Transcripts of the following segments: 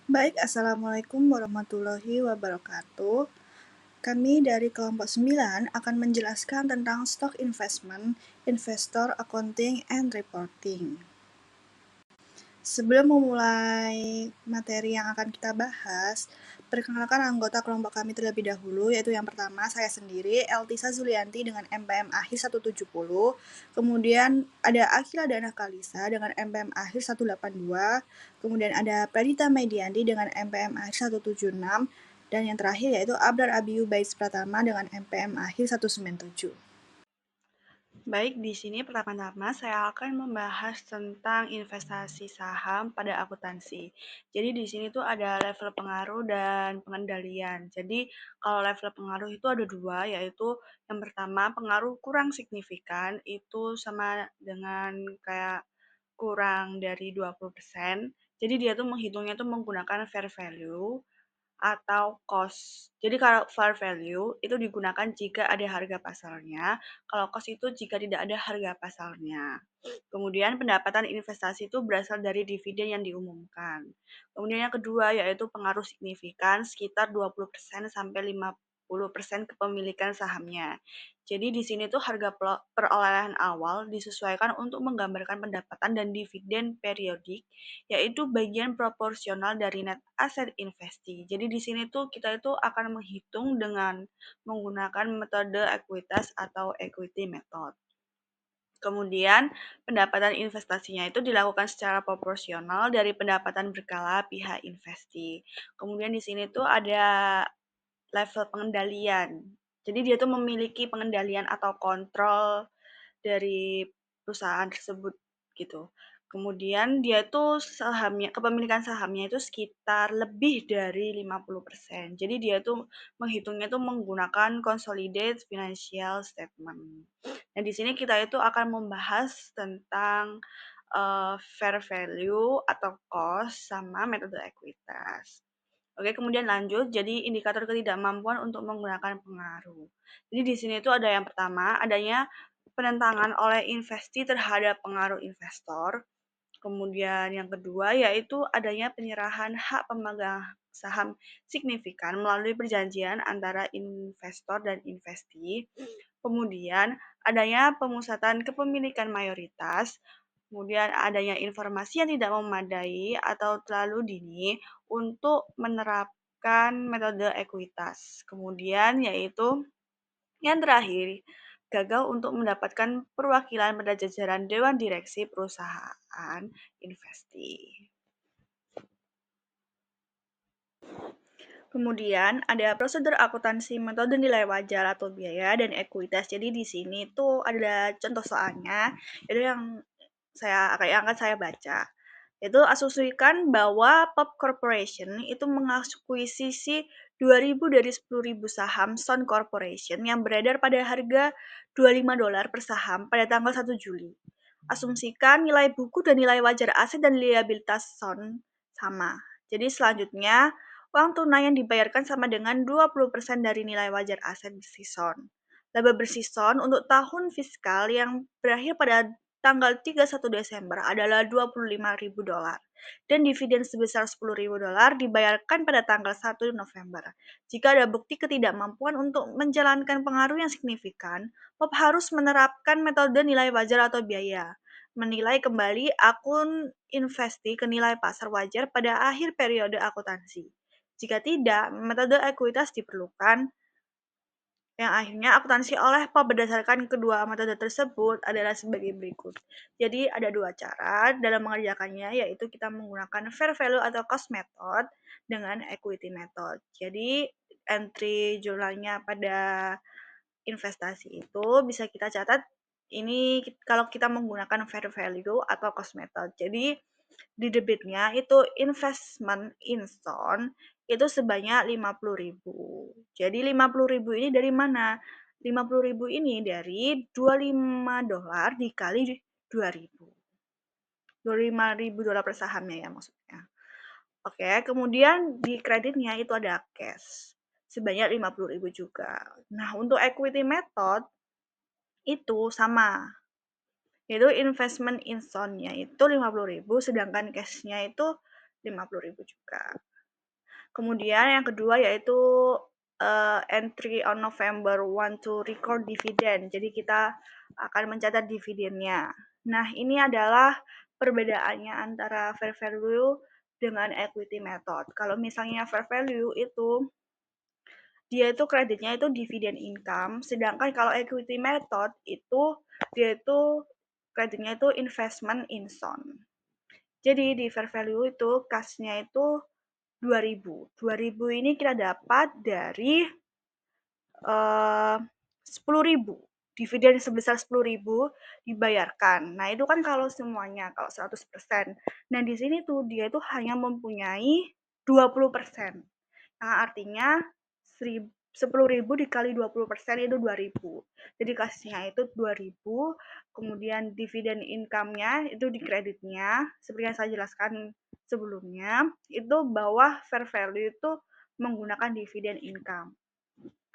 Baik, Assalamualaikum warahmatullahi wabarakatuh. Kami dari kelompok 9 akan menjelaskan tentang stock investment, investor accounting, and reporting. Sebelum memulai materi yang akan kita bahas, perkenalkan anggota kelompok kami terlebih dahulu, yaitu yang pertama saya sendiri, Eltisa Zulianti dengan MPM akhir 170, kemudian ada Akila Dana Kalisa dengan MPM akhir 182, kemudian ada Pradita Medianti dengan MPM akhir 176, dan yang terakhir yaitu Abrar Abiyu Bais Pratama dengan MPM akhir 197. Baik, di sini pertama-tama saya akan membahas tentang investasi saham pada akuntansi. Jadi di sini tuh ada level pengaruh dan pengendalian. Jadi kalau level pengaruh itu ada dua, yaitu yang pertama pengaruh kurang signifikan, itu sama dengan kayak kurang dari 20%. Jadi dia tuh menghitungnya tuh menggunakan fair value atau cost. Jadi kalau fair value itu digunakan jika ada harga pasarnya, kalau cost itu jika tidak ada harga pasarnya. Kemudian pendapatan investasi itu berasal dari dividen yang diumumkan. Kemudian yang kedua yaitu pengaruh signifikan sekitar 20% sampai 50% kepemilikan sahamnya. Jadi di sini tuh harga perolehan awal disesuaikan untuk menggambarkan pendapatan dan dividen periodik, yaitu bagian proporsional dari net asset investasi. Jadi di sini tuh kita itu akan menghitung dengan menggunakan metode ekuitas atau equity method. Kemudian, pendapatan investasinya itu dilakukan secara proporsional dari pendapatan berkala pihak investi. Kemudian di sini tuh ada level pengendalian. Jadi dia tuh memiliki pengendalian atau kontrol dari perusahaan tersebut gitu. Kemudian dia tuh sahamnya, kepemilikan sahamnya itu sekitar lebih dari 50%. Jadi dia tuh menghitungnya tuh menggunakan consolidated financial statement. Nah, di sini kita itu akan membahas tentang fair value atau cost sama metode ekuitas. Oke, kemudian lanjut. Jadi indikator ketidakmampuan untuk menggunakan pengaruh. Jadi di sini itu ada yang pertama, adanya penentangan oleh investi terhadap pengaruh investor. Kemudian yang kedua yaitu adanya penyerahan hak pemegang saham signifikan melalui perjanjian antara investor dan investi. Kemudian adanya pemusatan kepemilikan mayoritas. Kemudian adanya informasi yang tidak memadai atau terlalu dini untuk menerapkan metode ekuitas. Kemudian yaitu yang terakhir, gagal untuk mendapatkan perwakilan pada jajaran dewan direksi perusahaan investi. Kemudian ada prosedur akuntansi metode nilai wajar atau biaya dan ekuitas. Jadi di sini tuh ada contoh soalnya, itu yang akan saya baca. Itu asumsikan bahwa Pop Corporation itu mengakuisisi 2.000 dari 10.000 saham Sun Corporation yang beredar pada harga $25 per saham pada tanggal 1 Juli. Asumsikan nilai buku dan nilai wajar aset dan liabilitas Sun sama. Jadi selanjutnya, uang tunai yang dibayarkan sama dengan 20% dari nilai wajar aset bersih Sun. Laba bersih Sun untuk tahun fiskal yang berakhir pada tanggal 31 Desember adalah $25.000 dan dividen sebesar $10.000 dibayarkan pada tanggal 1 November. Jika ada bukti ketidakmampuan untuk menjalankan pengaruh yang signifikan, Pop harus menerapkan metode nilai wajar atau biaya, menilai kembali akun investi ke nilai pasar wajar pada akhir periode akuntansi. Jika tidak, metode ekuitas diperlukan yang akhirnya akuntansi oleh Pop berdasarkan kedua metode tersebut adalah sebagai berikut. Jadi ada dua cara dalam mengerjakannya, yaitu kita menggunakan fair value atau cost method dengan equity method. Jadi entry jurnalnya pada investasi itu bisa kita catat ini kalau kita menggunakan fair value atau cost method. Jadi di debitnya itu investment in Stone itu sebanyak 50.000. Jadi 50.000 ini dari mana? 50.000 ini dari $25 dikali 2.000. $25.000 per sahamnya ya maksudnya. Oke, kemudian di kreditnya itu ada cash sebanyak 50.000 juga. Nah, untuk equity method itu sama, yaitu investment in Stone-nya itu 50.000 sedangkan cash-nya itu 50.000 juga. Kemudian yang kedua yaitu entry on November want to record dividend. Jadi kita akan mencatat dividennya. Nah, ini adalah perbedaannya antara fair value dengan equity method. Kalau misalnya fair value itu dia itu kreditnya itu dividen income, sedangkan kalau equity method itu dia itu kreditnya itu investment in son. Jadi di fair value itu kasnya itu 2000. 2000 ini kita dapat dari 10.000. Dividen sebesar 10.000 dibayarkan. Nah, itu kan kalau semuanya, kalau 100%. Nah, di sini tuh dia itu hanya mempunyai 20%. Yang artinya 10.000 dikali 20% itu 2.000. Jadi kasihnya itu 2.000, kemudian dividen income-nya itu di kreditnya, seperti yang saya jelaskan sebelumnya, itu bawah fair value itu menggunakan dividen income.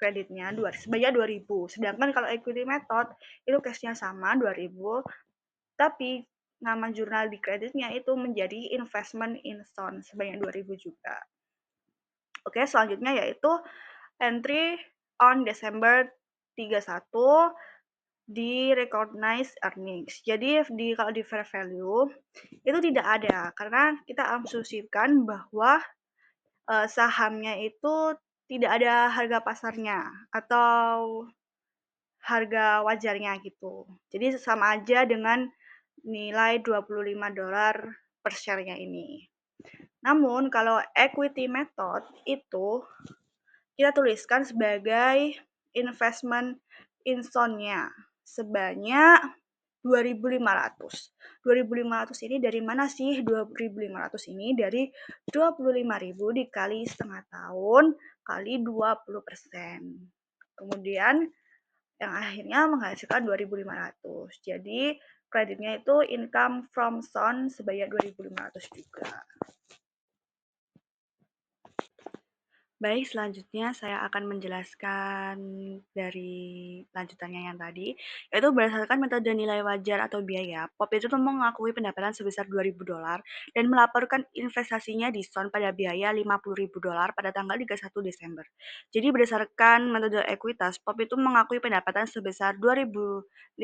Kreditnya sebanyak 2.000. Sedangkan kalau equity method itu cashnya sama 2.000, tapi nama jurnal di kreditnya itu menjadi investment in stone sebanyak 2.000 juga. Oke, selanjutnya yaitu entry on December 31 di recognized earnings. Jadi kalau di fair value itu tidak ada karena kita asumsikan bahwa sahamnya itu tidak ada harga pasarnya atau harga wajarnya gitu. Jadi sama aja dengan nilai $25 per share-nya ini. Namun kalau equity method itu kita tuliskan sebagai investment in nya sebanyak 2.500. 2.500 ini dari mana sih? 2.500 ini dari 25.000 dikali setengah tahun kali 20%. Kemudian yang akhirnya menghasilkan 2.500. Jadi kreditnya itu income from son sebanyak 2.500 juga. Baik, selanjutnya saya akan menjelaskan dari lanjutannya yang tadi, yaitu berdasarkan metode nilai wajar atau biaya, POP itu tuh mengakui pendapatan sebesar $2.000 dan melaporkan investasinya di SON pada biaya $50.000 pada tanggal 31 Desember. Jadi berdasarkan metode ekuitas, POP itu mengakui pendapatan sebesar $2.500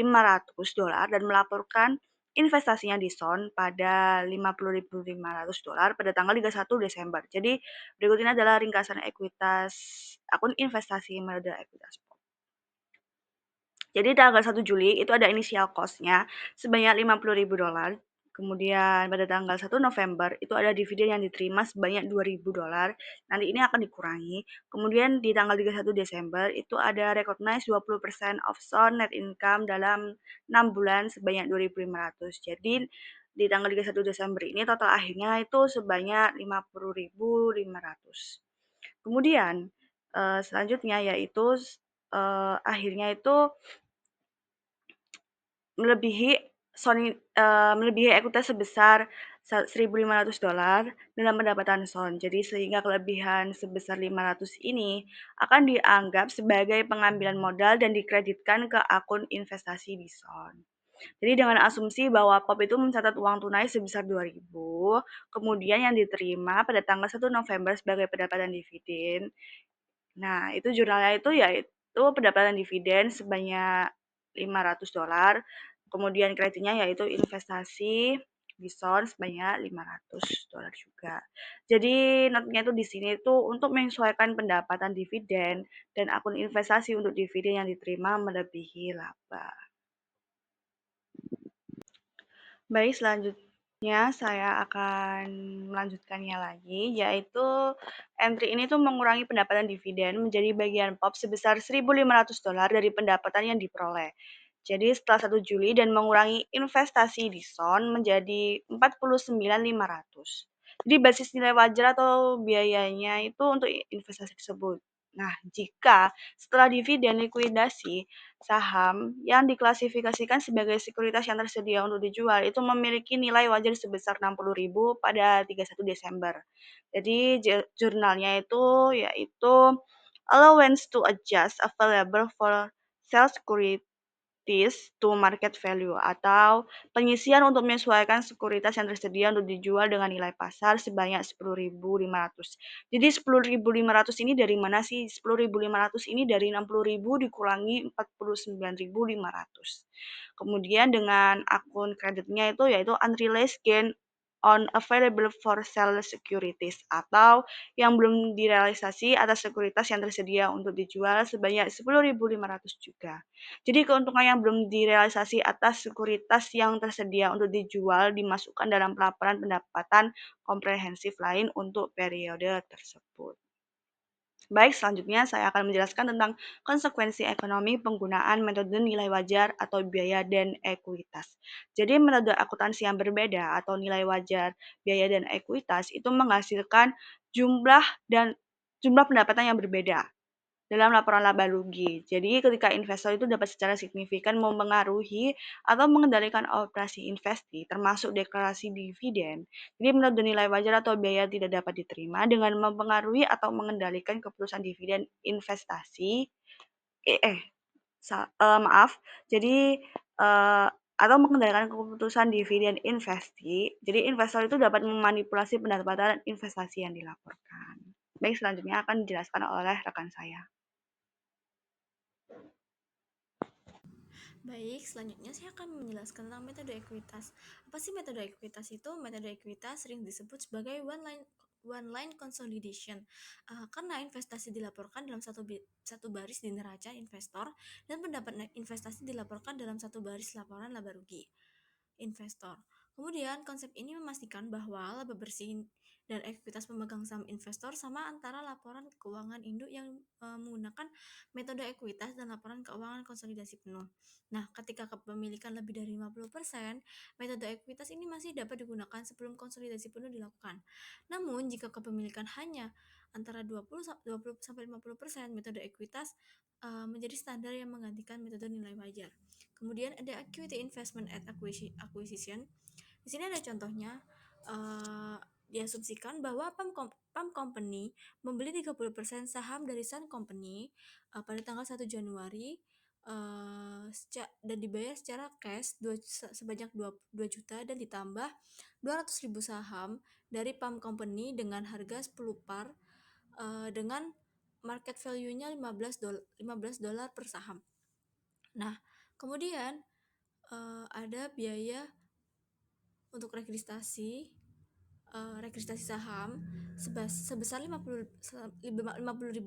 dan melaporkan investasinya di SON pada $50.500 pada tanggal 31 Desember. Jadi berikut ini adalah ringkasan ekuitas akun investasi metode ekuitas. Jadi tanggal 1 Juli itu ada inisial cost-nya sebanyak $50.000. Kemudian pada tanggal 1 November itu ada dividen yang diterima sebanyak $2.000. Nanti ini akan dikurangi. Kemudian di tanggal 31 Desember itu ada recognize 20% of SON net income dalam 6 bulan sebanyak 2.500. Jadi di tanggal 31 Desember ini total akhirnya itu sebanyak 50.500. Kemudian selanjutnya yaitu akhirnya itu melebihi melebihi ekuitas sebesar $1.500 dalam pendapatan SON. Jadi sehingga kelebihan sebesar 500 ini akan dianggap sebagai pengambilan modal dan dikreditkan ke akun investasi di SON. Jadi dengan asumsi bahwa POP itu mencatat uang tunai sebesar 2.000, kemudian yang diterima pada tanggal 1 November sebagai pendapatan dividen. Nah, itu jurnalnya itu yaitu pendapatan dividen sebanyak $500, kemudian kreditnya yaitu investasi di SON sebanyak $500 juga. Jadi notnya itu di sini itu untuk menyesuaikan pendapatan dividen dan akun investasi untuk dividen yang diterima melebihi laba. Baik, selanjutnya saya akan melanjutkannya lagi, yaitu entry ini tuh mengurangi pendapatan dividen menjadi bagian POP sebesar $1.500 dari pendapatan yang diperoleh. Jadi setelah 1 Juli dan mengurangi investasi di SON menjadi 49.500. Jadi basis nilai wajar atau biayanya itu untuk investasi tersebut. Nah, jika setelah dividen likuidasi, saham yang diklasifikasikan sebagai sekuritas yang tersedia untuk dijual itu memiliki nilai wajar sebesar 60.000 pada 31 Desember. Jadi jurnalnya itu yaitu allowance to adjust available for sales security mark-to-market value atau penyisian untuk menyesuaikan sekuritas yang tersedia untuk dijual dengan nilai pasar sebanyak 10.500. Jadi 10.500 ini dari mana sih? 10.500 ini dari 60.000 dikurangi 49.500. Kemudian dengan akun kreditnya itu yaitu unrealized gain on available for sale securities atau yang belum direalisasi atas sekuritas yang tersedia untuk dijual sebanyak 10.500 juga. Jadi keuntungan yang belum direalisasi atas sekuritas yang tersedia untuk dijual dimasukkan dalam pelaporan pendapatan komprehensif lain untuk periode tersebut. Baik, selanjutnya saya akan menjelaskan tentang konsekuensi ekonomi penggunaan metode nilai wajar atau biaya dan ekuitas. Jadi metode akuntansi yang berbeda atau nilai wajar, biaya dan ekuitas itu menghasilkan jumlah dan jumlah pendapatan yang berbeda dalam laporan laba rugi. Jadi ketika investor itu dapat secara signifikan mempengaruhi atau mengendalikan operasi investasi, termasuk deklarasi dividen. Jadi menurut nilai wajar atau biaya tidak dapat diterima dengan mempengaruhi atau mengendalikan keputusan dividen investasi. Eh, eh maaf. Jadi atau mengendalikan keputusan dividen investasi. Jadi investor itu dapat memanipulasi pendapatan investasi yang dilaporkan. Baik, selanjutnya akan dijelaskan oleh rekan saya. Baik, selanjutnya saya akan menjelaskan tentang metode ekuitas. Apa sih metode ekuitas itu? Metode ekuitas sering disebut sebagai one line consolidation, karena investasi dilaporkan dalam satu baris di neraca investor dan pendapat investasi dilaporkan dalam satu baris laporan laba rugi investor. Kemudian, konsep ini memastikan bahwa laba bersih dan ekuitas pemegang saham investor sama antara laporan keuangan induk yang menggunakan metode ekuitas dan laporan keuangan konsolidasi penuh. Nah, ketika kepemilikan lebih dari 50%, metode ekuitas ini masih dapat digunakan sebelum konsolidasi penuh dilakukan. Namun, jika kepemilikan hanya antara 20 sampai 50%, metode ekuitas menjadi standar yang menggantikan metode nilai wajar. Kemudian ada equity investment at acquisition. Di sini ada contohnya. Diasumsikan bahwa Pump Company membeli 30% saham dari Sun Company pada tanggal 1 Januari dan dibayar secara cash sebanyak 2 juta dan ditambah 200.000 saham dari Pump Company dengan harga 10 par dengan market value-nya 15 dolar per saham. Nah, kemudian ada biaya untuk registrasi saham sebesar 50.000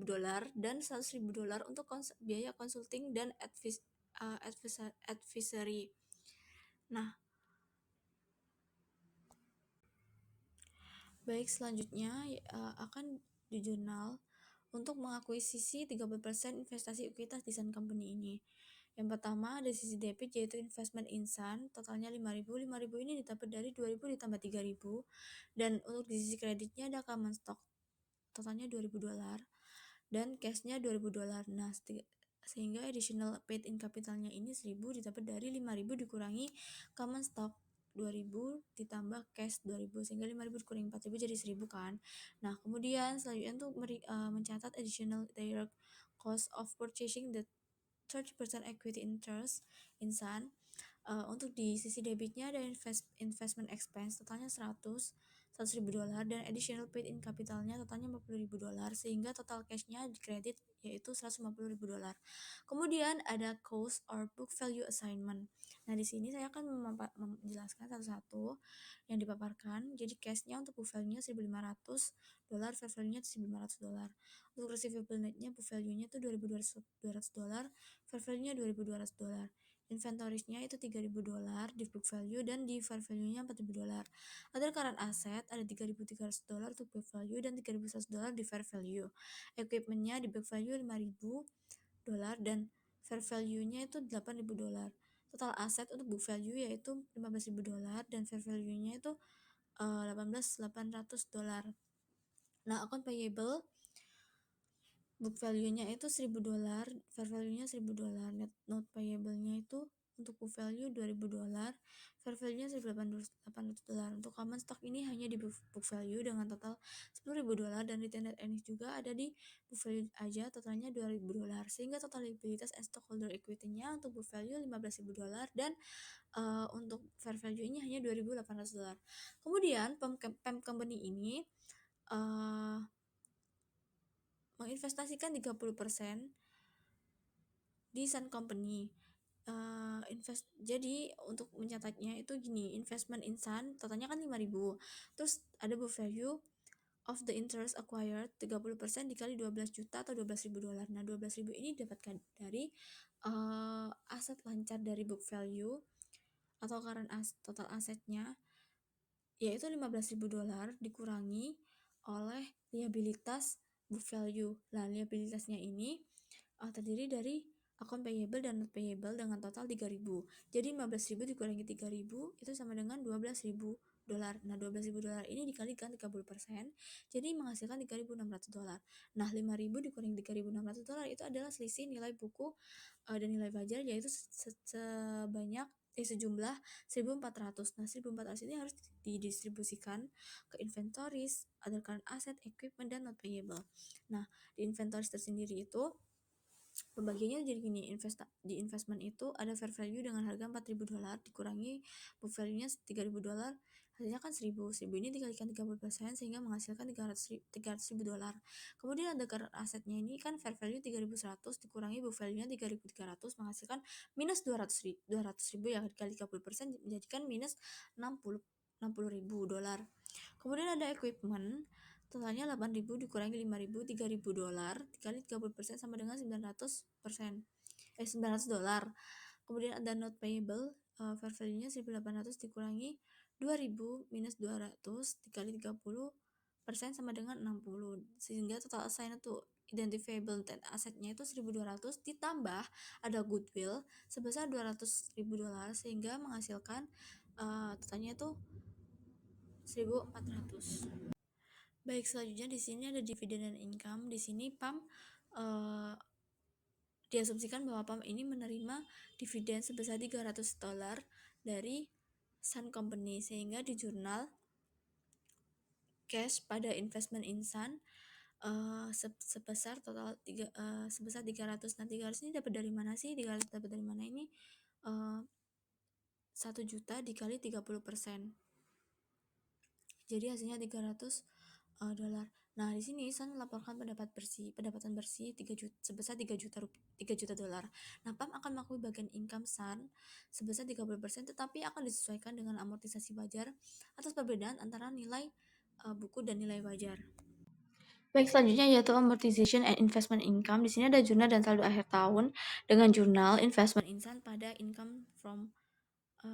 dolar dan 100.000 dolar untuk biaya consulting dan advisory. Nah, baik, selanjutnya akan di jurnal untuk mengakuisisi 30% investasi ekuitas di Sun Company ini. Yang pertama ada sisi debit yaitu investment in Sun, totalnya 5.000. 5.000 ini didapat dari 2.000 ditambah 3.000. Dan untuk di sisi kreditnya ada common stock, totalnya 2.000 dolar dan cashnya 2.000 dolar. Nah, sehingga additional paid in capitalnya ini 1.000 didapat dari 5.000 dikurangi common stock 2.000 ditambah cash 2.000 sehingga 5.000 dikurangi 4.000 jadi 1.000 kan. Nah, kemudian selanjutnya untuk mencatat additional direct cost of purchasing the 30% equity interest in Sun. Untuk di sisi debitnya ada investment expense totalnya 100.000 dolar dan additional paid in capitalnya totalnya 40.000 dolar sehingga total cashnya di kredit yaitu 150.000 dolar. Kemudian ada cost or book value assignment. Nah, di sini saya akan menjelaskan satu-satu yang dipaparkan. Jadi cashnya untuk book value-nya 1.500 dolar, fair value-nya 1.500 dolar. Untuk receivable net-nya book value-nya itu 2.200 dolar, fair value-nya 2.200 dolar. Inventories-nya itu 3.000 dolar di book value dan di fair value-nya 4.000 dolar. Other current asset ada 3.300 dolar untuk book value dan 3.100 dolar di fair value. Equipment-nya di book value 5.000 dolar dan fair value-nya itu 8.000 dolar. Total aset untuk book value yaitu 15.000 dolar dan fair value-nya itu 18.800 dolar. Nah, account payable book value-nya itu 1.000 dolar, fair value-nya 1.000 dolar, net note payable-nya itu untuk book value $2.000, fair value-nya $1.800. Untuk common stock ini hanya di book value dengan total $10.000 dan retained earnings juga ada di book value aja, totalnya $2.000, sehingga total liabilitas and stockholder equity-nya untuk book value $15.000 dan untuk fair value-nya hanya $2.800. Kemudian PEM company ini menginvestasikan 30% di Sun Company. Jadi untuk mencatatnya itu gini, investment in Sun totalnya kan 5.000. Terus ada book value of the interest acquired 30% dikali 12 juta atau $12.000. Nah, 12.000 ini didapatkan dari aset lancar dari book value atau total asetnya, yaitu $15.000 dikurangi oleh liabilitas book value. Nah, liabilitasnya ini terdiri dari account payable dan not payable dengan total 3.000. Jadi 15.000 dikurangi 3.000 itu sama dengan $12.000. Nah, $12.000 ini dikalikan 30%, jadi menghasilkan $3.600. Nah, 5.000 dikurangi $3.600 itu adalah selisih nilai buku dan nilai wajar, yaitu sebanyak sejumlah 1.400. Nah, 1.400 ini harus didistribusikan ke inventories, other current asset, equipment, dan not payable. Nah, di inventories tersendiri itu pembagiannya jadi gini, di investment itu ada fair value dengan harga $4.000 dikurangi book value-nya $3.000, hasilnya kan 1.000 ini dikalikan 30% sehingga menghasilkan $300.000. Kemudian ada current asetnya ini kan fair value 3.100 dikurangi book value-nya 3.300 menghasilkan minus 200.000 ya, dikali 30% menjadikan minus $60.000. Kemudian ada equipment, totalnya 8.000 dikurangi 5.000, $3.000 dikali 30% sama dengan $900. Kemudian ada not payable, fair value-nya 1.800 dikurangi 2.000 minus 200 dikali 30% sama dengan 60, sehingga total assigned to identifiable net asset-nya itu 1.200 ditambah ada goodwill sebesar $200.000 sehingga menghasilkan totalnya itu 1.400. Baik, selanjutnya di sini ada dividen dan income. Di sini PAM diasumsikan bahwa PAM ini menerima dividen sebesar $300 dari Sun Company, sehingga di jurnal cash pada investment in Sun sebesar total sebesar 300. Nah, 300 ini dapat dari mana sih? 300 dapat dari mana ini? 1 juta dikali 30%. Jadi hasilnya $300. Nah, di sini Sun melaporkan pendapatan bersih 3 juta, sebesar $3 juta. Nah, PAM akan mengakui bagian income Sun sebesar 30%, tetapi akan disesuaikan dengan amortisasi wajar atas perbedaan antara nilai buku dan nilai wajar. Baik, selanjutnya yaitu amortization and investment income. Di sini ada jurnal dan saldo akhir tahun dengan jurnal investment in Sun pada income from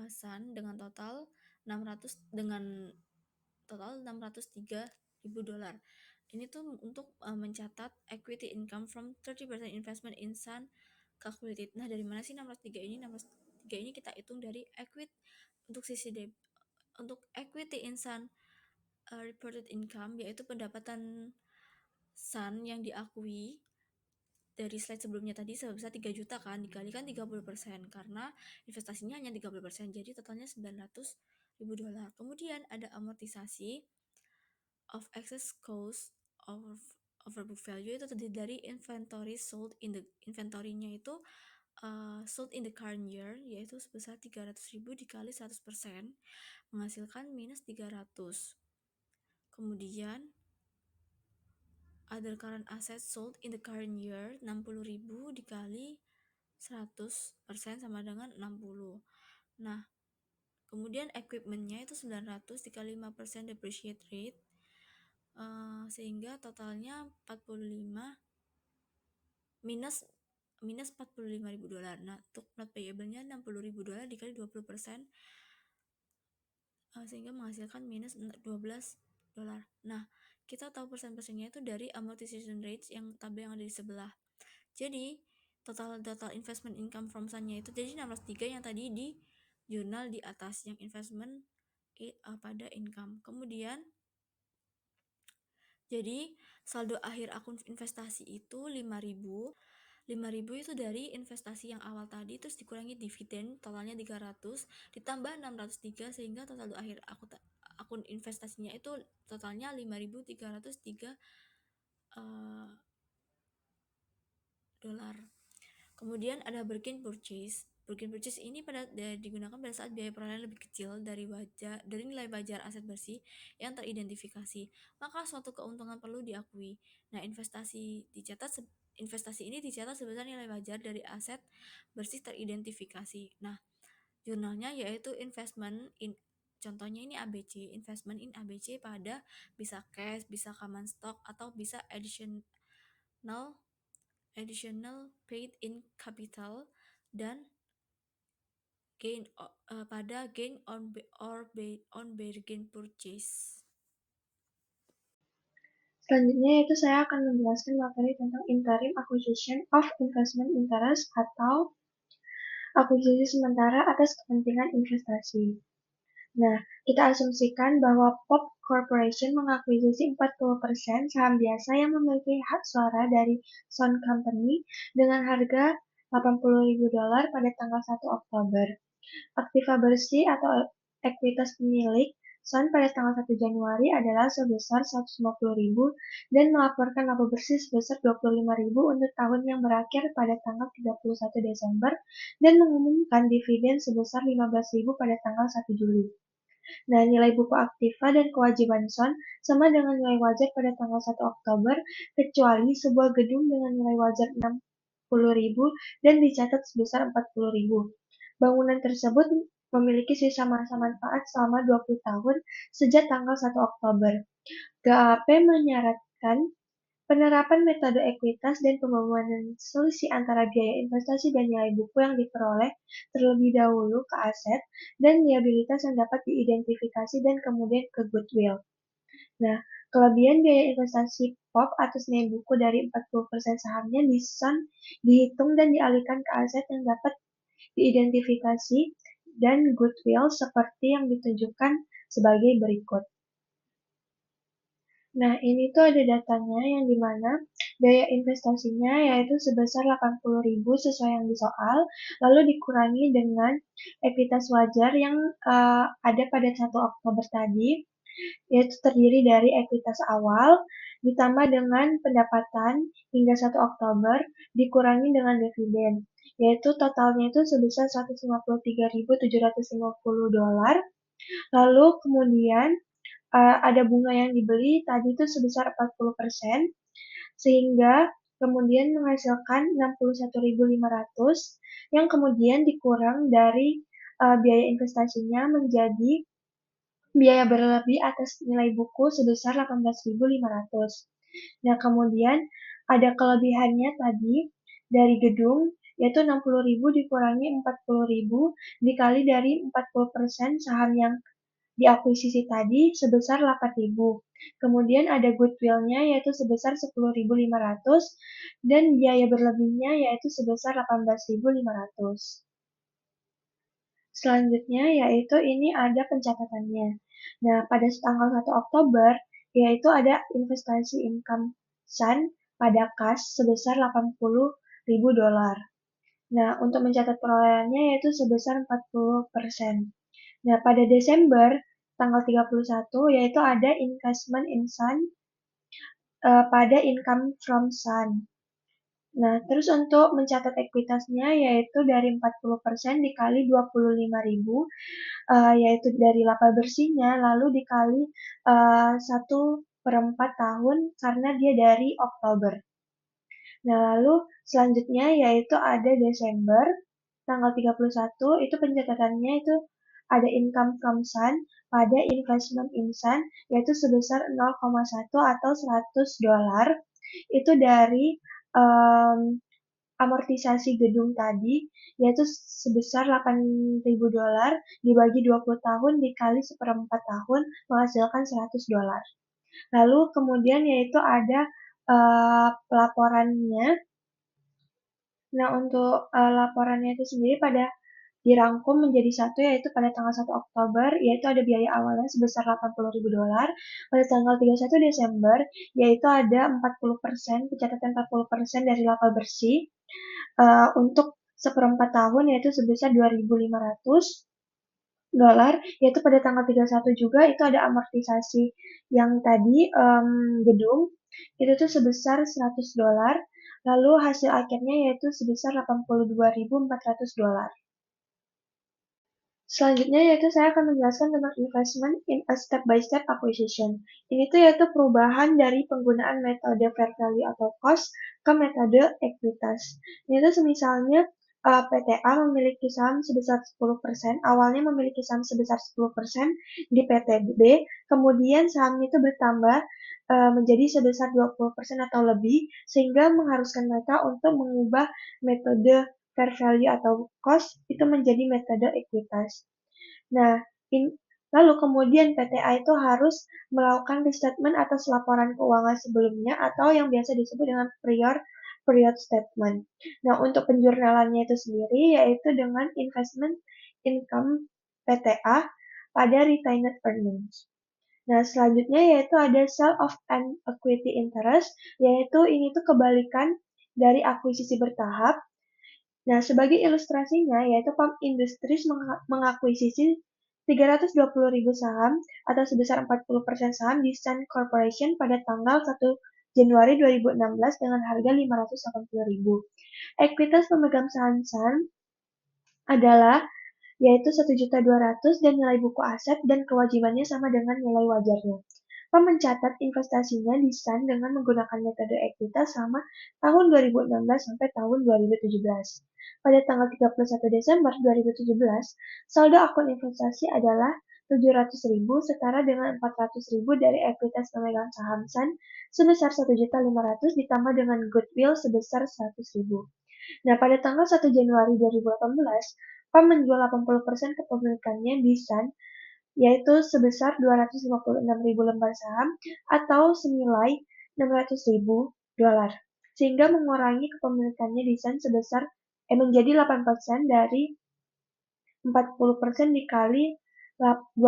Sun dengan total $603.000. Ini tuh untuk mencatat equity income from 30% investment in Sun calculated. Nah, dari mana sih 603 ini? 603 ini kita hitung dari untuk untuk equity in Sun reported income, yaitu pendapatan Sun yang diakui dari slide sebelumnya tadi sebesar 3 juta kan, dikalikan 30% karena investasinya hanya 30%, jadi totalnya $900.000. Kemudian ada amortisasi of excess cost over book value, itu terdiri dari inventory sold in the inventory-nya itu sold in the current year, yaitu sebesar 300.000 dikali 100% menghasilkan minus 300. Kemudian other current assets sold in the current year 60.000 dikali 100% sama dengan 60. Nah, kemudian equipment-nya itu 900 dikali 5% depreciate rate, sehingga totalnya 45 minus $45.000. Nah, untuk not payable-nya $60.000 dikali 20%, sehingga menghasilkan minus $12. Nah, kita tahu persen-persennya itu dari amortization rates yang tabel yang ada di sebelah. Jadi total investment income from Sun-nya itu jadi 603 yang tadi di jurnal di atas yang investment pada income. Kemudian jadi saldo akhir akun investasi itu 5.000. 5.000 itu dari investasi yang awal tadi, terus dikurangi dividen, totalnya 300, ditambah 603, sehingga total akhir akun investasinya itu totalnya 5.303 dolar. Kemudian ada bargain purchase. Bargain purchase ini digunakan pada saat biaya perolehan lebih kecil dari nilai wajar aset bersih yang teridentifikasi. Maka suatu keuntungan perlu diakui. Nah, investasi ini dicatat sebesar nilai wajar dari aset bersih teridentifikasi. Nah, jurnalnya yaitu contohnya ini ABC, investment in ABC pada bisa cash, bisa common stock, atau bisa additional paid in capital, dan pada gain on bargain purchase. Selanjutnya yaitu saya akan menjelaskan materi tentang interim acquisition of investment interest atau akuisisi sementara atas kepentingan investasi. Nah, kita asumsikan bahwa Pop Corporation mengakuisisi 40% saham biasa yang memiliki hak suara dari Sun Company dengan harga $80.000 pada tanggal 1 Oktober. Aktiva bersih atau ekuitas pemilik Sun pada tanggal 1 Januari adalah sebesar 150.000 dan melaporkan laba bersih sebesar 25.000 untuk tahun yang berakhir pada tanggal 31 Desember dan mengumumkan dividen sebesar 15.000 pada tanggal 1 Juli. Nah, nilai buku aktiva dan kewajiban Sun sama dengan nilai wajar pada tanggal 1 Oktober, kecuali sebuah gedung dengan nilai wajar 60.000 dan dicatat sebesar 40.000. Bangunan tersebut memiliki sisa masa manfaat selama 20 tahun sejak tanggal 1 Oktober. GAP menyarankan penerapan metode ekuitas dan pembangunan selisih antara biaya investasi dan nilai buku yang diperoleh terlebih dahulu ke aset dan liabilitas yang dapat diidentifikasi dan kemudian ke goodwill. Nah, kelebihan biaya investasi POP atas nilai buku dari 40% sahamnya di Sun dihitung dan dialihkan ke aset yang dapat diidentifikasi dan goodwill seperti yang ditunjukkan sebagai berikut. Nah, ini tuh ada datanya yang dimana biaya investasinya yaitu sebesar 80.000 sesuai yang di soal, lalu dikurangi dengan ekuitas wajar yang ada pada 1 Oktober tadi, yaitu terdiri dari ekuitas awal, ditambah dengan pendapatan hingga 1 Oktober, dikurangi dengan dividen, yaitu totalnya itu sebesar 153.750 dolar. Lalu kemudian ada bunga yang dibeli tadi itu sebesar 40%, sehingga kemudian menghasilkan 61.500 yang kemudian dikurang dari biaya investasinya menjadi biaya berlebih atas nilai buku sebesar 18.500. Nah, kemudian ada kelebihannya tadi dari gedung, yaitu 60.000 dikurangi 40.000 dikali dari 40% saham yang diakuisisi tadi sebesar 8.000. Kemudian ada goodwill-nya yaitu sebesar 10.500 dan biaya berlebihnya yaitu sebesar 18.500. Selanjutnya yaitu ini ada pencatatannya. Nah, pada tanggal 1 Oktober yaitu ada investasi income Sun pada kas sebesar 80.000 dolar. Nah, untuk mencatat perolehannya yaitu sebesar 40%. Nah, pada Desember tanggal 31 yaitu ada investment in Sun pada income from Sun. Nah, terus untuk mencatat ekuitasnya yaitu dari 40% dikali 25.000, yaitu dari laba bersihnya, lalu dikali 1/4 tahun karena dia dari Oktober. Nah, lalu selanjutnya yaitu ada Desember, tanggal 31, itu pencatatannya itu ada income from Sun pada investment in Sun, yaitu sebesar 0,1 atau 100 dolar. Itu dari amortisasi gedung tadi, yaitu sebesar 8.000 dolar dibagi 20 tahun dikali 1/4 tahun menghasilkan 100 dolar. Lalu kemudian yaitu ada laporannya. Nah, untuk laporannya itu sendiri pada dirangkum menjadi satu yaitu pada tanggal 1 Oktober yaitu ada biaya awalnya sebesar 80.000 dolar. Pada tanggal 31 Desember yaitu ada 40%, pencatatan 40% dari laba bersih untuk seperempat tahun yaitu sebesar $2.500, yaitu pada tanggal 31 juga itu ada amortisasi yang tadi gedung itu tuh sebesar $100, lalu hasil akhirnya yaitu sebesar $82.400. Selanjutnya yaitu saya akan menjelaskan tentang investment in a step-by-step acquisition. Ini tuh yaitu perubahan dari penggunaan metode fair value atau cost ke metode ekuitas. Ini tuh semisalnya PTA memiliki saham sebesar 10%, awalnya memiliki saham sebesar 10% di PT B, kemudian sahamnya itu bertambah menjadi sebesar 20% atau lebih, sehingga mengharuskan mereka untuk mengubah metode fair value atau cost itu menjadi metode ekuitas. Nah, lalu kemudian PTA itu harus melakukan restatement atas laporan keuangan sebelumnya atau yang biasa disebut dengan period statement. Nah, untuk penjurnalannya itu sendiri yaitu dengan investment income PTA pada retained earnings. Nah, selanjutnya yaitu ada sale of an equity interest, yaitu ini tuh kebalikan dari akuisisi bertahap. Nah, sebagai ilustrasinya, yaitu Pump Industries mengakuisisi 320.000 saham atau sebesar 40% saham di Sun Corporation pada tanggal 1 Januari 2016 dengan harga 580.000. Ekuitas pemegang saham Sun adalah yaitu 1.200.000 dan nilai buku aset dan kewajibannya sama dengan nilai wajarnya. PAM mencatat investasinya di Sun dengan menggunakan metode ekuitas selama tahun 2016 sampai tahun 2017. Pada tanggal 31 Desember 2017, saldo akun investasi adalah 700.000 setara dengan 400.000 dari ekuitas pemegang saham Sun sebesar 1.500.000 ditambah dengan goodwill sebesar 100.000. Nah, pada tanggal 1 Januari 2018, PAM menjual 80% kepemilikannya di Sun, yaitu sebesar 256.000 lembar saham atau senilai $600.000, sehingga mengurangi kepemilikannya di Sun sebesar menjadi 8% dari 40% dikali 20%.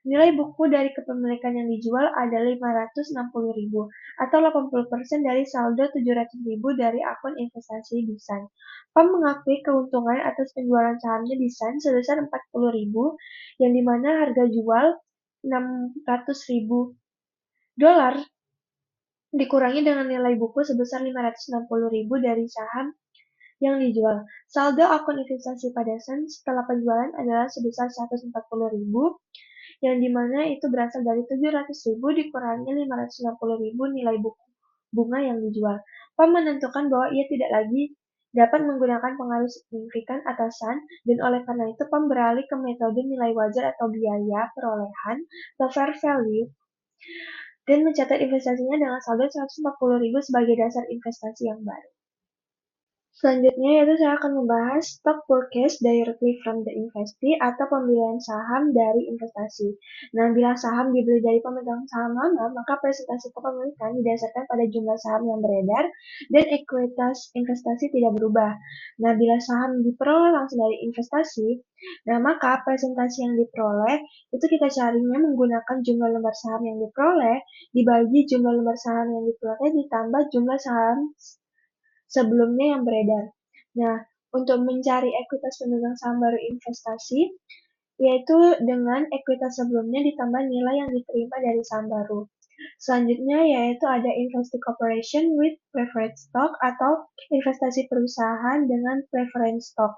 Nilai buku dari kepemilikan yang dijual adalah 560.000 atau 80% dari saldo 700.000 dari akun investasi di Sun. PAM mengakui keuntungan atas penjualan sahamnya di Sun sebesar 40.000 yang dimana harga jual $600.000 dikurangi dengan nilai buku sebesar 560.000 dari saham yang dijual. Saldo akun investasi pada Sun setelah penjualan adalah sebesar 140.000 yang dimana itu berasal dari 700.000 dikurangi 560.000 nilai buku bunga yang dijual. PAM menentukan bahwa ia tidak lagi dapat menggunakan pengaruh signifikan atasan dan oleh karena itu PAM beralih ke metode nilai wajar atau biaya perolehan atau fair value dan mencatat investasinya dengan saldo 140.000 sebagai dasar investasi yang baru. Selanjutnya yaitu saya akan membahas stock purchase directly from the investee atau pembelian saham dari investasi. Nah, bila saham dibeli dari pemegang saham lama, maka presentasi kepemilikan didasarkan pada jumlah saham yang beredar dan ekuitas investasi tidak berubah. Nah, bila saham diperoleh langsung dari investasi, nah maka presentasi yang diperoleh itu kita carinya menggunakan jumlah lembar saham yang diperoleh dibagi jumlah lembar saham yang diperoleh ditambah jumlah saham sebelumnya yang beredar. Nah, untuk mencari ekuitas pemegang saham baru investasi, yaitu dengan ekuitas sebelumnya ditambah nilai yang diterima dari saham baru. Selanjutnya yaitu ada investee corporation with preferred stock atau investasi perusahaan dengan preference stock.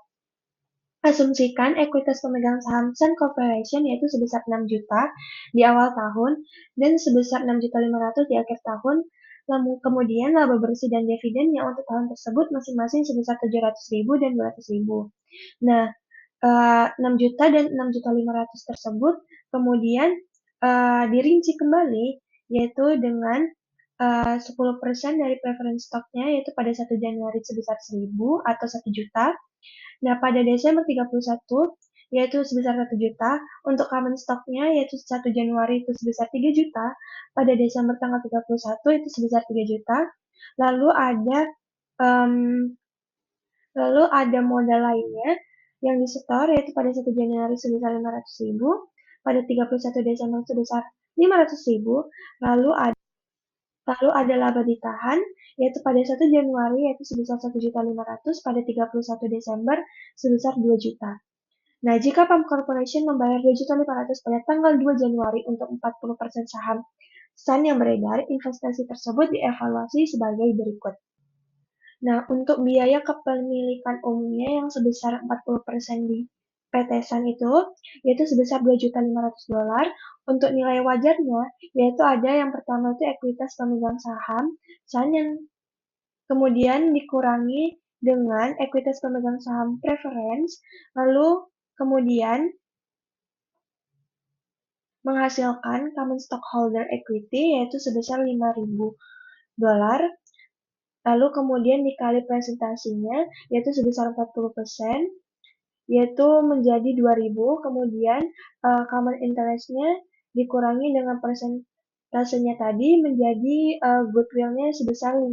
Asumsikan ekuitas pemegang saham Sun Corporation yaitu sebesar 6 juta di awal tahun dan sebesar 6.500.000 di akhir tahun. Lalu kemudian laba bersih dan dividennya untuk tahun tersebut masing-masing sebesar 700.000 dan 200.000. Nah, 6 juta dan 6.500.000 tersebut kemudian dirinci kembali yaitu dengan 10% dari preference stocknya yaitu pada 1 Januari sebesar 1.000 atau 1 juta. Nah, pada Desember 31 yaitu sebesar 1 juta, untuk common stocknya yaitu 1 Januari itu sebesar 3 juta, pada Desember tanggal 31 itu sebesar 3 juta, lalu ada modal lainnya yang disetor yaitu pada 1 Januari sebesar 500.000, pada 31 Desember sebesar 500.000, lalu ada Lalu ada laba ditahan, yaitu pada 1 Januari yaitu sebesar 1.500.000, pada 31 Desember sebesar 2 juta. Nah, jika Pump Corporation membayar 2.500.000 pada tanggal 2 Januari untuk 40% saham SUN yang beredar, investasi tersebut dievaluasi sebagai berikut. Nah, untuk biaya kepemilikan umumnya yang sebesar 40% di PT SUN itu, yaitu sebesar $2.500.000. Untuk nilai wajarnya, yaitu ada yang pertama itu ekuitas pemegang saham SUN yang kemudian dikurangi dengan ekuitas pemegang saham preference, lalu kemudian menghasilkan common stockholder equity yaitu sebesar $5.000, lalu kemudian dikali presentasinya yaitu sebesar 40%, yaitu menjadi 2.000, kemudian common interest-nya dikurangi dengan persentasenya tadi menjadi goodwill-nya sebesar $500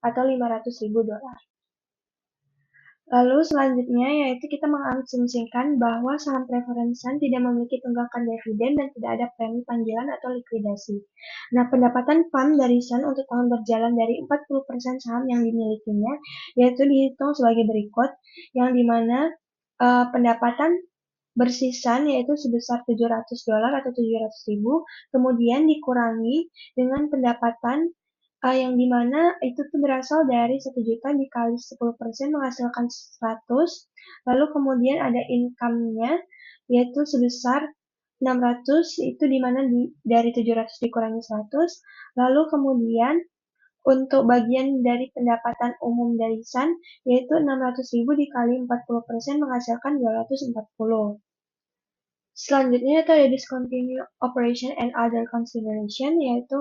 atau $500.000. Lalu selanjutnya yaitu kita mengasumsikan bahwa saham preference SUN tidak memiliki tunggakan dividen dan tidak ada premi panggilan atau likuidasi. Nah, pendapatan PAM dari SUN untuk tahun berjalan dari 40% saham yang dimilikinya yaitu dihitung sebagai berikut, yang dimana pendapatan bersih SUN yaitu sebesar $700 atau 700.000, kemudian dikurangi dengan pendapatan yang dimana itu tuh berasal dari 1 juta dikali 10% menghasilkan 100, lalu kemudian ada income-nya yaitu sebesar 600, itu dimana dari 700 dikurangi 100, lalu kemudian untuk bagian dari pendapatan umum dari SUN yaitu 600.000 dikali 40% menghasilkan 240. Selanjutnya itu ada discontinued operation and other consideration yaitu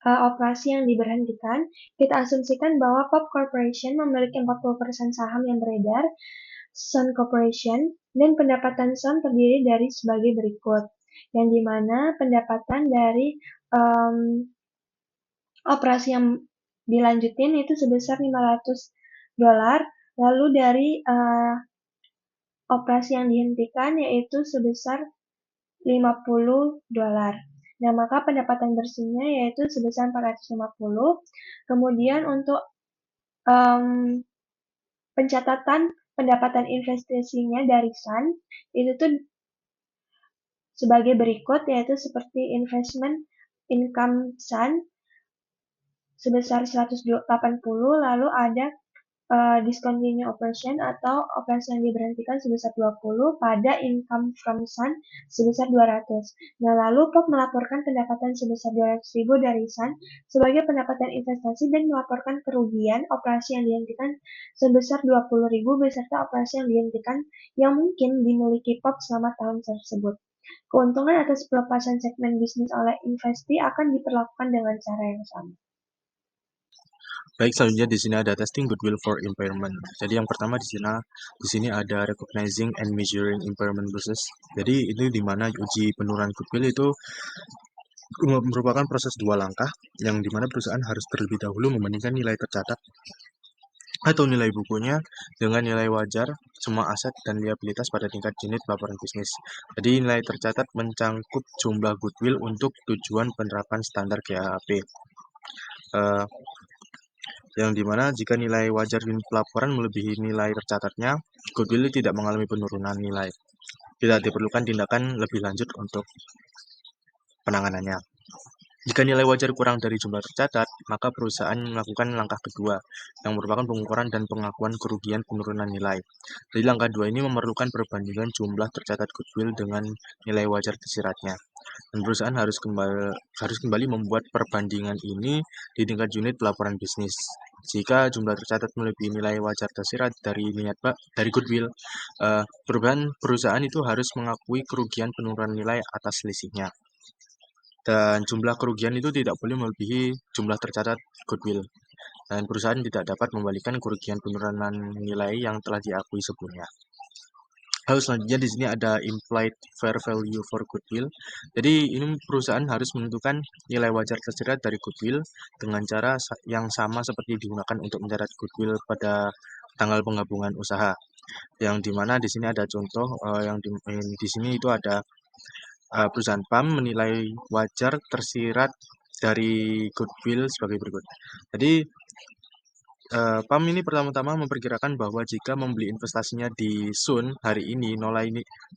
operasi yang diberhentikan. Kita asumsikan bahwa Pop Corporation memiliki 40% saham yang beredar, Sun Corporation, dan pendapatan Sun terdiri dari sebagai berikut, yang dimana pendapatan dari operasi yang dilanjutin itu sebesar $500, lalu dari operasi yang dihentikan yaitu sebesar $50. Nah, maka pendapatan bersihnya yaitu sebesar 450. Kemudian untuk pencatatan pendapatan investasinya dari SUN itu tuh sebagai berikut, yaitu seperti investment income SUN sebesar 180, lalu ada discontinued operation atau operasi yang diberhentikan sebesar 20 pada income from SUN sebesar 200. Nah, lalu POP melaporkan pendapatan sebesar 200.000 dari SUN sebagai pendapatan investasi dan melaporkan kerugian operasi yang dihentikan sebesar 20.000 beserta operasi yang dihentikan yang mungkin dimiliki POP selama tahun tersebut. Keuntungan atas pelepasan segmen bisnis oleh investasi akan diperlakukan dengan cara yang sama. Baik, selanjutnya di sini ada testing goodwill for impairment. Jadi yang pertama di sini ada recognizing and measuring impairment process. Jadi itu di mana uji penurunan goodwill itu merupakan proses 2 langkah yang dimana perusahaan harus terlebih dahulu membandingkan nilai tercatat atau nilai bukunya dengan nilai wajar semua aset dan liabilitas pada tingkat unit laporan bisnis. Jadi nilai tercatat mencangkup jumlah goodwill untuk tujuan penerapan standar GAAP. Yang dimana jika nilai wajar unit pelaporan melebihi nilai tercatatnya, goodwill tidak mengalami penurunan nilai. Tidak diperlukan tindakan lebih lanjut untuk penanganannya. Jika nilai wajar kurang dari jumlah tercatat, maka perusahaan melakukan langkah kedua, yang merupakan pengukuran dan pengakuan kerugian penurunan nilai. Jadi langkah 2 ini memerlukan perbandingan jumlah tercatat goodwill dengan nilai wajar tersiratnya. Dan perusahaan harus kembali membuat perbandingan ini di tingkat unit pelaporan bisnis. Jika jumlah tercatat melebihi nilai wajar tersirat dari goodwill, perusahaan itu harus mengakui kerugian penurunan nilai atas selisihnya. Dan jumlah kerugian itu tidak boleh melebihi jumlah tercatat goodwill. Dan perusahaan tidak dapat membalikan kerugian penurunan nilai yang telah diakui sebelumnya. Lalu selanjutnya di sini ada implied fair value for goodwill. Jadi ini perusahaan harus menentukan nilai wajar tersirat dari goodwill dengan cara yang sama seperti digunakan untuk mencatat goodwill pada tanggal penggabungan usaha. Yang dimana di sini ada contoh yang di sini itu ada perusahaan PAM menilai wajar tersirat dari goodwill sebagai berikut. Jadi PAM ini pertama-tama memperkirakan bahwa jika membeli investasinya di Sun hari ini,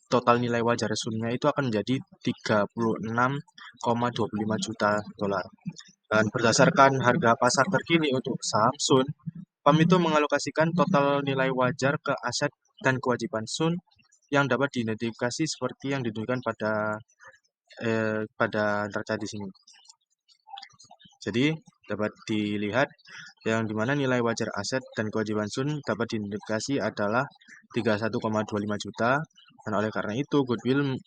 total nilai wajar Sunnya itu akan menjadi 36,25 juta dolar. Dan berdasarkan harga pasar terkini untuk saham Sun, PAM itu mengalokasikan total nilai wajar ke aset dan kewajiban Sun yang dapat diidentifikasi seperti yang ditunjukkan pada neraca di sini. Jadi dapat dilihat yang dimana nilai wajar aset dan kewajiban Sun dapat diidentifikasi adalah 31,25 juta, dan oleh karena itu goodwill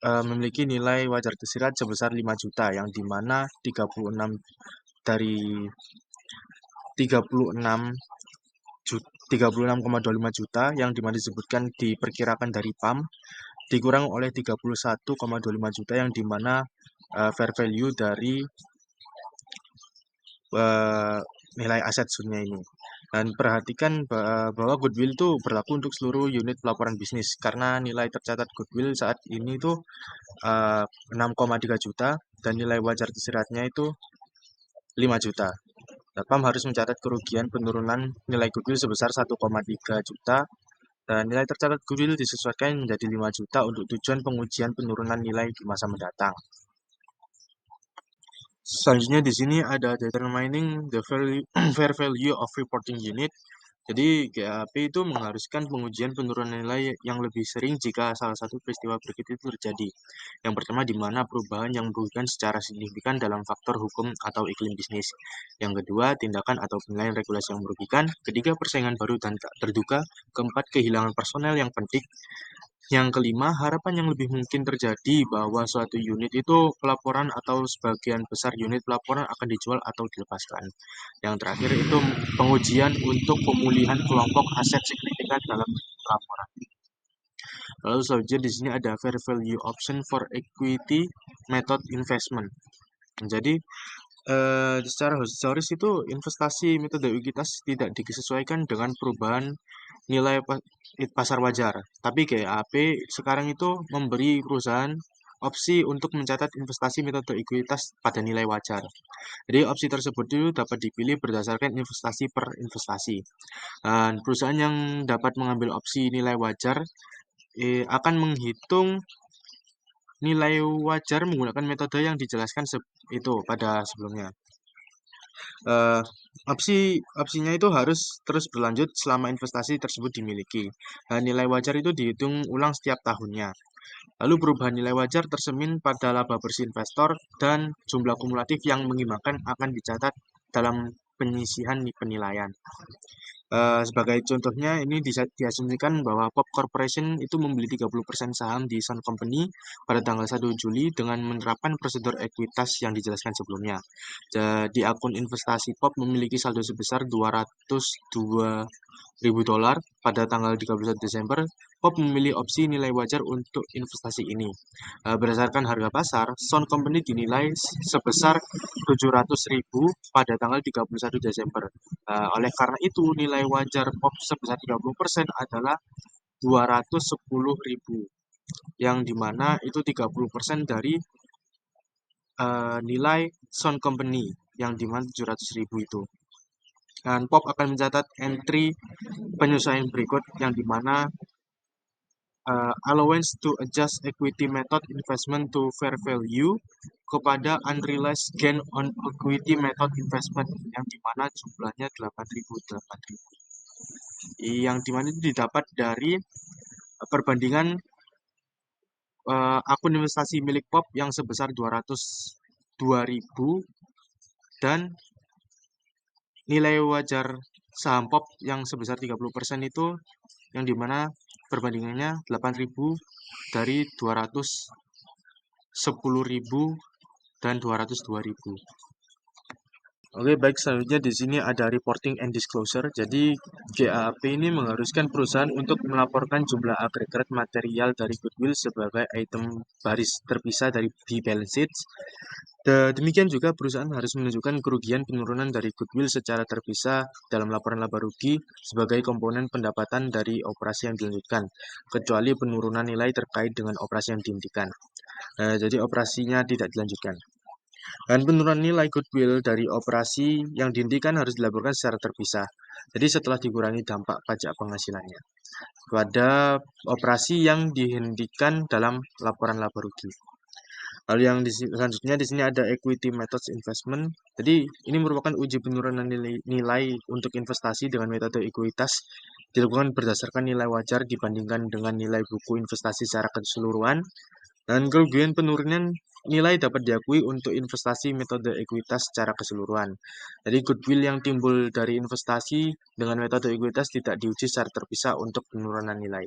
memiliki nilai wajar tersirat sebesar 5 juta, yang dimana 36,25 juta yang dimana disebutkan diperkirakan dari PAM dikurang oleh 31,25 juta yang dimana fair value dari nilai aset Sunnya ini. Dan perhatikan bahwa goodwill itu berlaku untuk seluruh unit pelaporan bisnis, karena nilai tercatat goodwill saat ini itu 6,3 juta dan nilai wajar tersiratnya itu 5 juta. Nah, PAM harus mencatat kerugian penurunan nilai goodwill sebesar 1,3 juta dan nilai tercatat goodwill disesuaikan menjadi 5 juta untuk tujuan pengujian penurunan nilai di masa mendatang. Selanjutnya di sini ada determining the fair value of reporting unit. Jadi GAAP itu mengharuskan pengujian penurunan nilai yang lebih sering jika salah satu peristiwa berikut itu terjadi. Yang pertama, di mana perubahan yang merugikan secara signifikan dalam faktor hukum atau iklim bisnis. Yang kedua, tindakan atau penilaian regulasi yang merugikan. Ketiga, persaingan baru dan tak terduga. Keempat, kehilangan personel yang penting. Yang kelima, harapan yang lebih mungkin terjadi bahwa suatu unit itu pelaporan atau sebagian besar unit pelaporan akan dijual atau dilepaskan. Yang terakhir itu pengujian untuk pemulihan kelompok aset signifikan dalam pelaporan. Lalu selanjutnya di sini ada fair value option for equity method investment. Jadi secara historis itu investasi metode ekuitas tidak disesuaikan dengan perubahan nilai pasar wajar. Tapi GAP sekarang itu memberi perusahaan opsi untuk mencatat investasi metode ekuitas pada nilai wajar. Jadi opsi tersebut itu dapat dipilih berdasarkan investasi per investasi. Dan perusahaan yang dapat mengambil opsi nilai wajar akan menghitung nilai wajar menggunakan metode yang dijelaskan itu pada sebelumnya. Opsinya itu harus terus berlanjut selama investasi tersebut dimiliki. Nilai wajar itu dihitung ulang setiap tahunnya. Lalu perubahan nilai wajar tercermin pada laba bersih investor dan jumlah kumulatif yang mengimbangkan akan dicatat dalam penyisihan penilaian. Sebagai contohnya, ini diasumsikan bahwa Pop Corporation itu membeli 30% saham di Sun Company pada tanggal 1 Juli dengan menerapkan prosedur ekuitas yang dijelaskan sebelumnya. Jadi akun investasi Pop memiliki saldo sebesar 202.000 dolar pada tanggal 31 Desember. Pop memilih opsi nilai wajar untuk investasi ini. Berdasarkan harga pasar, Sun Company dinilai sebesar 700.000 pada tanggal 31 Desember. Oleh karena itu, nilai wajar Pop sebesar 30% adalah 210.000, yang dimana itu 30% dari nilai Sun Company, yang dimana 700.000 itu. Dan Pop akan mencatat entry penyesuaian berikut, yang dimana allowance to adjust equity method investment to fair value kepada unrealized gain on equity method investment, yang dimana jumlahnya 8.000. Yang dimana itu didapat dari perbandingan akun investasi milik Pop yang sebesar 202.000 dan nilai wajar saham Pop yang sebesar 30% itu, yang dimana perbandingannya 8.000 dari 210.000 dan 202.000. Oke, baik, selanjutnya di sini ada reporting and disclosure. Jadi GAAP ini mengharuskan perusahaan untuk melaporkan jumlah agregat material dari goodwill sebagai item baris terpisah dari di balance sheet. Demikian juga perusahaan harus menunjukkan kerugian penurunan dari goodwill secara terpisah dalam laporan laba rugi sebagai komponen pendapatan dari operasi yang dilanjutkan, kecuali penurunan nilai terkait dengan operasi yang dihentikan. Jadi operasinya tidak dilanjutkan. Dan penurunan nilai goodwill dari operasi yang dihentikan harus dilaporkan secara terpisah. Jadi setelah dikurangi dampak pajak penghasilannya pada operasi yang dihentikan dalam laporan laba rugi. Lalu yang selanjutnya di sini ada equity methods investment. Jadi ini merupakan uji penurunan nilai untuk investasi dengan metode ekuitas dilakukan berdasarkan nilai wajar dibandingkan dengan nilai buku investasi secara keseluruhan. Dan kerugian penurunan nilai dapat diakui untuk investasi metode ekuitas secara keseluruhan. Jadi goodwill yang timbul dari investasi dengan metode ekuitas tidak diuji secara terpisah untuk penurunan nilai.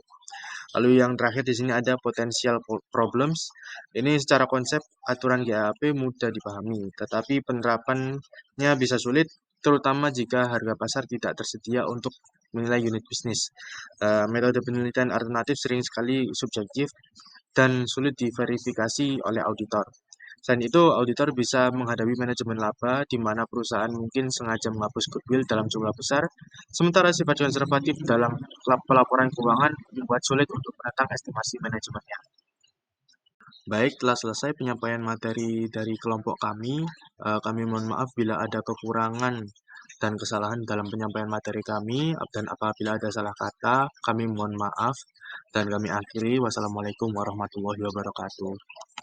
Lalu yang terakhir di sini ada potential problems. Ini secara konsep aturan GAAP mudah dipahami, tetapi penerapannya bisa sulit, terutama jika harga pasar tidak tersedia untuk menilai unit bisnis. Metode penelitian alternatif sering sekali subjektif dan sulit diverifikasi oleh auditor. Selain itu, auditor bisa menghadapi manajemen laba di mana perusahaan mungkin sengaja menghapus goodwill dalam jumlah besar, sementara sifat konservatif dalam pelaporan keuangan membuat sulit untuk menentang estimasi manajemennya. Baik, telah selesai penyampaian materi dari kelompok kami. Kami mohon maaf bila ada kekurangan dan kesalahan dalam penyampaian materi kami, dan apabila ada salah kata, kami mohon maaf, dan kami akhiri. Wassalamualaikum warahmatullahi wabarakatuh.